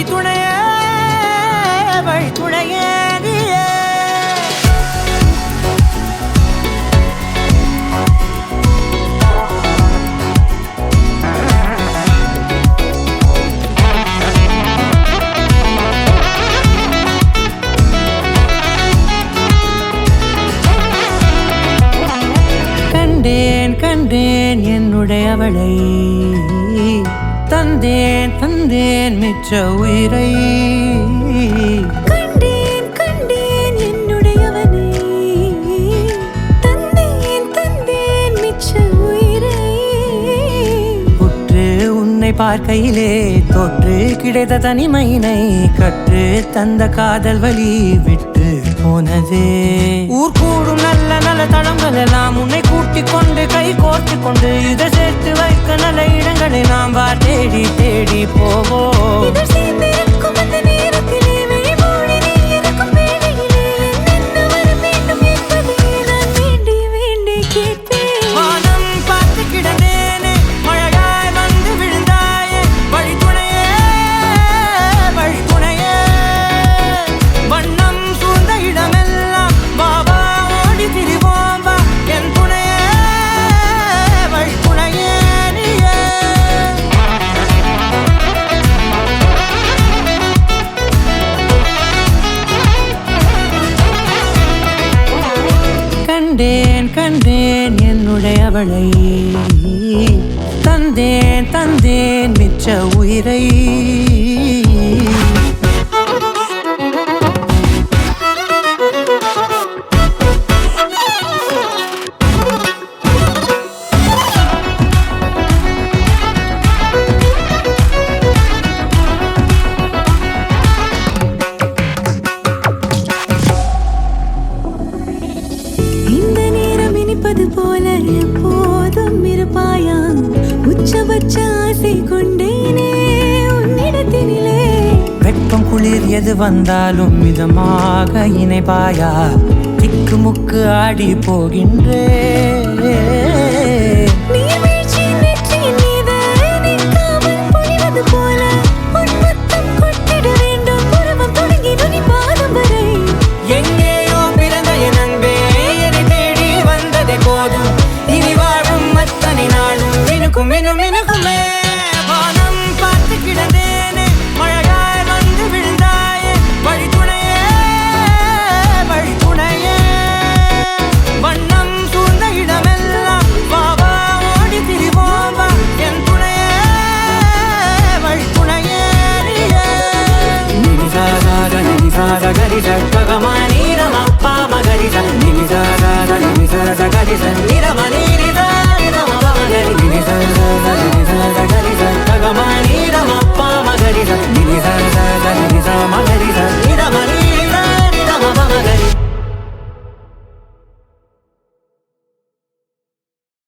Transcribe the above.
வழித்துணையே வழித்துணையே நீயே. கண்டேன் கண்டேன் என்னுடையவளை, தந்தேன் தந்தேன் மிச்ச உயிரை. கண்டேன் கண்டேன் என்னுடையவனை, தந்தேன் தந்தேன் மிச்ச உயிரை. உற்று உன்னை பார்க்கையிலே தொற்று கிடைத்த தனிமையினை கற்று தந்த காதல் வழி விட்டு போனதே. ஊர் கூடும் நல்ல நல்ல தளங்கள் எல்லாம் உன்னை கூட்டிக் கொண்டு கை கோர்த்து கொண்டு இதை சேர்த்து வைக்க நல்ல இடங்களை நாம் வா தேடி தேடி போவோம். இதழ் சேர்ந்திருக்கும் அந்த நேரத்திலே விழிமூடி நீ இருக்கும் வேளையிலே என்னென்ன வர வேண்டும் என்பதை நான் வேண்டி வேண்டி கேட்பேன். வானம் பார்த்து கிடந்தேனே, மழையாய் வந்து விழுந்தாயே, வழித்துணையே வழித்துணையே. வண்ணம் சூழ்ந்த இடமெல்லாம் வா வா ஓடி திரிவோம் வா, என் துணையே வழித்துணையே நீயே. கண்டேன் கண்டேன் என்னுடையவளை, தந்தேன் தந்தேன் மிச்ச உயிரை. இந்த நேரம் இனிப்பது போல எப்போதும் இருப்பாயா, உச்சபட்ச ஆசை கொண்டேனே உன்னிடத்தினிலே. வெப்பம் குளிர் எது வந்தாலும் மிதமாக இணைப்பாயா, திக்கு முக்கு ஆடி போகின்றே. நீர்வீழ்ச்சியின் நெற்றியின் மீது நிற்காமல் பொழிவது போல உன் முத்தம் கொட்டிட வேண்டும் உருவம் தொடங்கி நுனி பாதம் வரை. எங்கேயோ பிறந்த என் அன்பே, என்னை தேடி வந்ததே போதும், இனி வாழும் அத்தனை நாளும் மினுக்கும் மினும் மினுக்குமே. வானம் பார்த்து கிடந்தேனே, மழையாய் வந்து விழுந்தாயே, வழித்துணையே வழித்துணையே. வண்ணம் சூழ்ந்த இடமெல்லாம் வா வா ஓடி திரிவோம் வா, என் துணையே வழித்துணையே நீயே. நினிசாத நினிசாத கரிச பகமானி ரமப்பா மகரிச நினிசாத நினிசாத கரிச நிரமணி